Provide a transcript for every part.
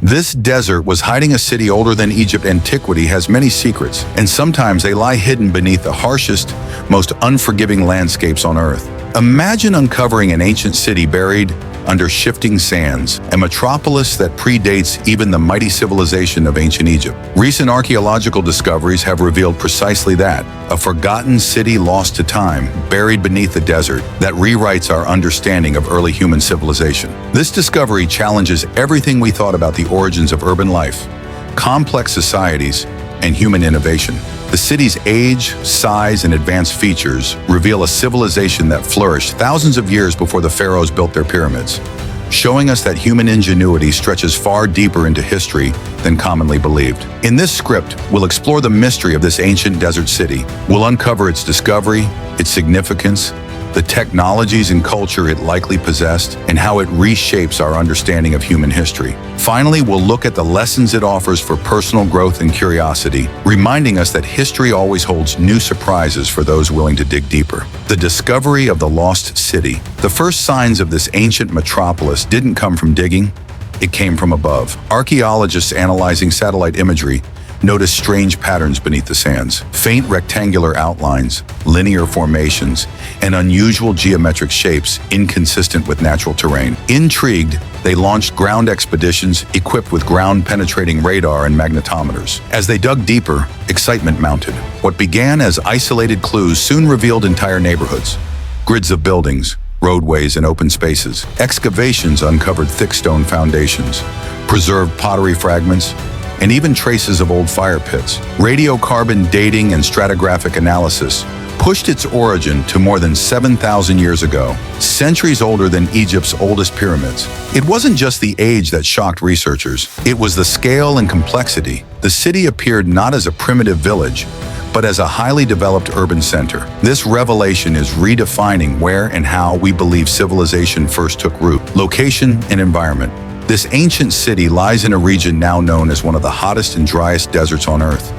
This desert was hiding a city older than Egypt. Antiquity has many secrets, and sometimes they lie hidden beneath the harshest, most unforgiving landscapes on Earth. Imagine uncovering an ancient city buried under shifting sands, a metropolis that predates even the mighty civilization of ancient Egypt. Recent archaeological discoveries have revealed precisely that, a forgotten city lost to time, buried beneath the desert, that rewrites our understanding of early human civilization. This discovery challenges everything we thought about the origins of urban life, complex societies, and human innovation. The city's age, size, and advanced features reveal a civilization that flourished thousands of years before the pharaohs built their pyramids, showing us that human ingenuity stretches far deeper into history than commonly believed. In this script, we'll explore the mystery of this ancient desert city. We'll uncover its discovery, its significance, the technologies and culture it likely possessed, and how it reshapes our understanding of human history. Finally, we'll look at the lessons it offers for personal growth and curiosity, reminding us that history always holds new surprises for those willing to dig deeper. The discovery of the lost city. The first signs of this ancient metropolis didn't come from digging, it came from above. Archaeologists analyzing satellite imagery noticed strange patterns beneath the sands, faint rectangular outlines, linear formations, and unusual geometric shapes inconsistent with natural terrain. Intrigued, they launched ground expeditions equipped with ground-penetrating radar and magnetometers. As they dug deeper, excitement mounted. What began as isolated clues soon revealed entire neighborhoods, grids of buildings, roadways, and open spaces. Excavations uncovered thick stone foundations, preserved pottery fragments, and even traces of old fire pits. Radiocarbon dating and stratigraphic analysis pushed its origin to more than 7,000 years ago, centuries older than Egypt's oldest pyramids. It wasn't just the age that shocked researchers, it was the scale and complexity. The city appeared not as a primitive village, but as a highly developed urban center. This revelation is redefining where and how we believe civilization first took root. Location and environment. This ancient city lies in a region now known as one of the hottest and driest deserts on Earth.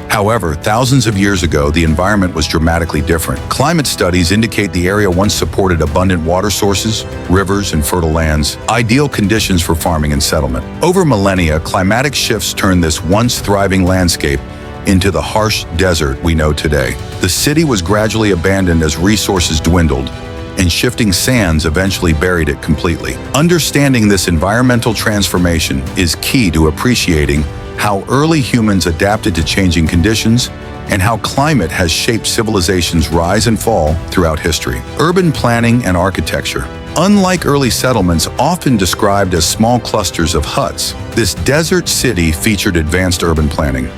However, thousands of years ago, the environment was dramatically different. Climate studies indicate the area once supported abundant water sources, rivers, and fertile lands, ideal conditions for farming and settlement. Over millennia, climatic shifts turned this once thriving landscape into the harsh desert we know today. The city was gradually abandoned as resources dwindled, and shifting sands eventually buried it completely. Understanding this environmental transformation is key to appreciating how early humans adapted to changing conditions and how climate has shaped civilization's rise and fall throughout history. Urban planning and architecture. Unlike early settlements often described as small clusters of huts, this desert city featured advanced urban planning.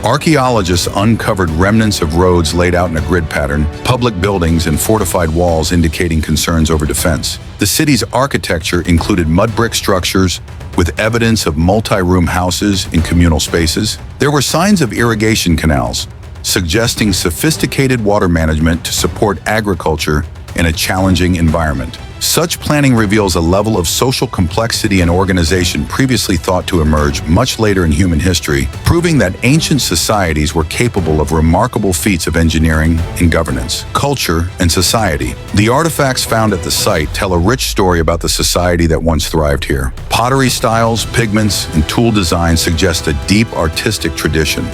Archaeologists uncovered remnants of roads laid out in a grid pattern, public buildings, and fortified walls indicating concerns over defense. The city's architecture included mud brick structures with evidence of multi-room houses and communal spaces. There were signs of irrigation canals, suggesting sophisticated water management to support agriculture in a challenging environment. Such planning reveals a level of social complexity and organization previously thought to emerge much later in human history, proving that ancient societies were capable of remarkable feats of engineering and governance, culture, and society. The artifacts found at the site tell a rich story about the society that once thrived here. Pottery styles, pigments, and tool design suggest a deep artistic tradition.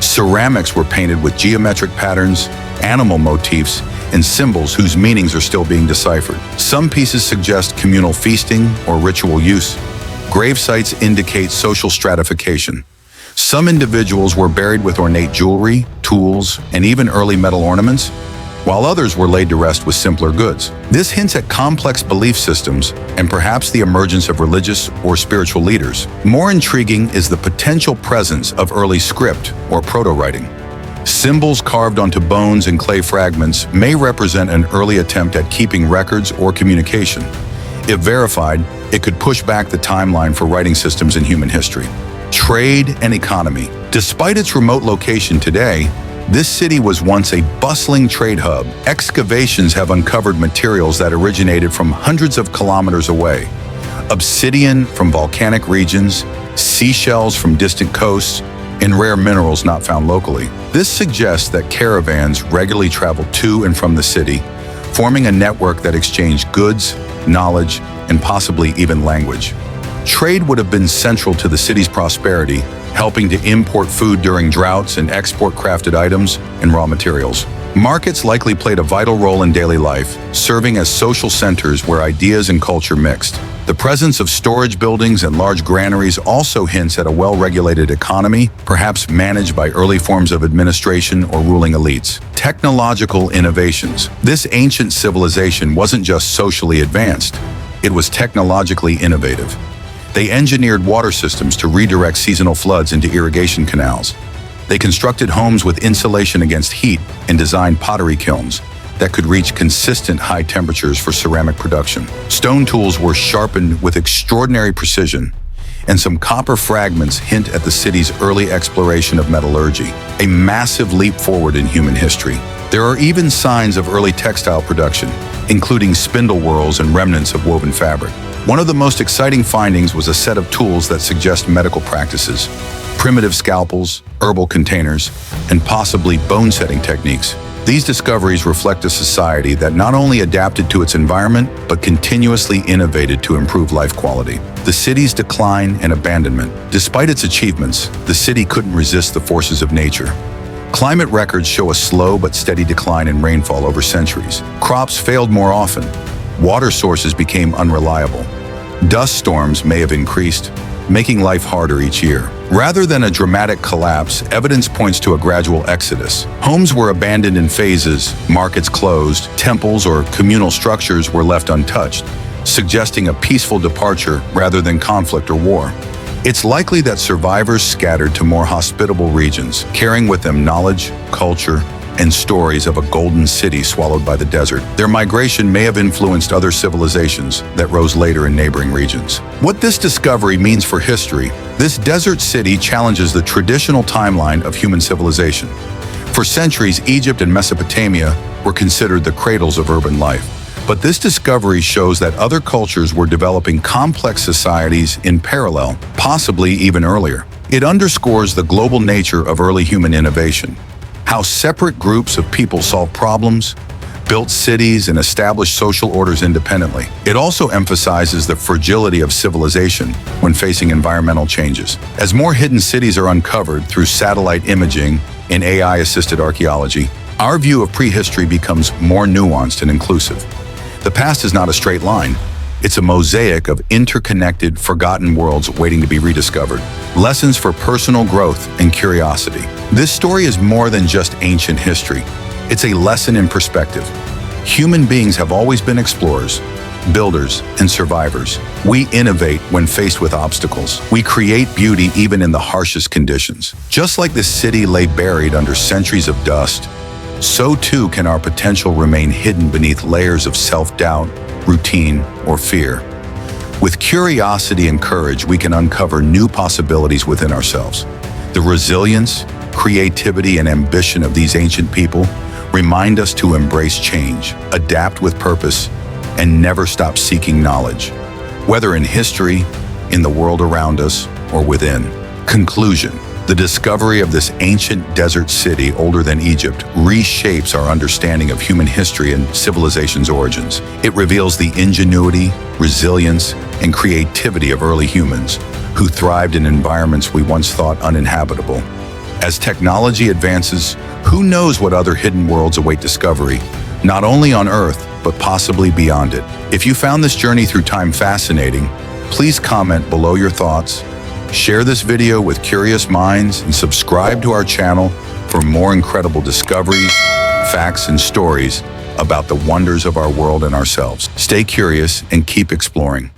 Ceramics were painted with geometric patterns, animal motifs, and symbols whose meanings are still being deciphered. Some pieces suggest communal feasting or ritual use. Grave sites indicate social stratification. Some individuals were buried with ornate jewelry, tools, and even early metal ornaments, while others were laid to rest with simpler goods. This hints at complex belief systems and perhaps the emergence of religious or spiritual leaders. More intriguing is the potential presence of early script or proto-writing. Symbols carved onto bones and clay fragments may represent an early attempt at keeping records or communication. If verified, it could push back the timeline for writing systems in human history. Trade and economy. Despite its remote location today, this city was once a bustling trade hub. Excavations have uncovered materials that originated from hundreds of kilometers away. Obsidian from volcanic regions, seashells from distant coasts, and rare minerals not found locally. This suggests that caravans regularly traveled to and from the city, forming a network that exchanged goods, knowledge, and possibly even language. Trade would have been central to the city's prosperity, helping to import food during droughts and export crafted items and raw materials. Markets likely played a vital role in daily life, serving as social centers where ideas and culture mixed. The presence of storage buildings and large granaries also hints at a well-regulated economy, perhaps managed by early forms of administration or ruling elites. Technological innovations. This ancient civilization wasn't just socially advanced, it was technologically innovative. They engineered water systems to redirect seasonal floods into irrigation canals. They constructed homes with insulation against heat and designed pottery kilns that could reach consistent high temperatures for ceramic production. Stone tools were sharpened with extraordinary precision, and some copper fragments hint at the city's early exploration of metallurgy, a massive leap forward in human history. There are even signs of early textile production, including spindle whorls and remnants of woven fabric. One of the most exciting findings was a set of tools that suggest medical practices, primitive scalpels, herbal containers, and possibly bone-setting techniques. These discoveries reflect a society that not only adapted to its environment, but continuously innovated to improve life quality. The city's decline and abandonment. Despite its achievements, the city couldn't resist the forces of nature. Climate records show a slow but steady decline in rainfall over centuries. Crops failed more often. Water sources became unreliable. Dust storms may have increased, making life harder each year. Rather than a dramatic collapse, evidence points to a gradual exodus. Homes were abandoned in phases, markets closed, temples or communal structures were left untouched, suggesting a peaceful departure rather than conflict or war. It's likely that survivors scattered to more hospitable regions, carrying with them knowledge, culture, and stories of a golden city swallowed by the desert. Their migration may have influenced other civilizations that rose later in neighboring regions. What this discovery means for history, this desert city challenges the traditional timeline of human civilization. For centuries, Egypt and Mesopotamia were considered the cradles of urban life. But this discovery shows that other cultures were developing complex societies in parallel, possibly even earlier. It underscores the global nature of early human innovation. How separate groups of people solved problems, built cities, and established social orders independently. It also emphasizes the fragility of civilization when facing environmental changes. As more hidden cities are uncovered through satellite imaging and AI-assisted archaeology, our view of prehistory becomes more nuanced and inclusive. The past is not a straight line. It's a mosaic of interconnected, forgotten worlds waiting to be rediscovered. Lessons for personal growth and curiosity. This story is more than just ancient history. It's a lesson in perspective. Human beings have always been explorers, builders, and survivors. We innovate when faced with obstacles. We create beauty even in the harshest conditions. Just like this city lay buried under centuries of dust, so too can our potential remain hidden beneath layers of self-doubt, routine, or fear. With curiosity and courage, we can uncover new possibilities within ourselves. The resilience, creativity, and ambition of these ancient people remind us to embrace change, adapt with purpose, and never stop seeking knowledge, whether in history, in the world around us, or within. Conclusion. The discovery of this ancient desert city older than Egypt reshapes our understanding of human history and civilization's origins. It reveals the ingenuity, resilience, and creativity of early humans who thrived in environments we once thought uninhabitable. As technology advances, who knows what other hidden worlds await discovery, not only on Earth, but possibly beyond it. If you found this journey through time fascinating, please comment below your thoughts. Share this video with curious minds and subscribe to our channel for more incredible discoveries, facts, and stories about the wonders of our world and ourselves. Stay curious and keep exploring.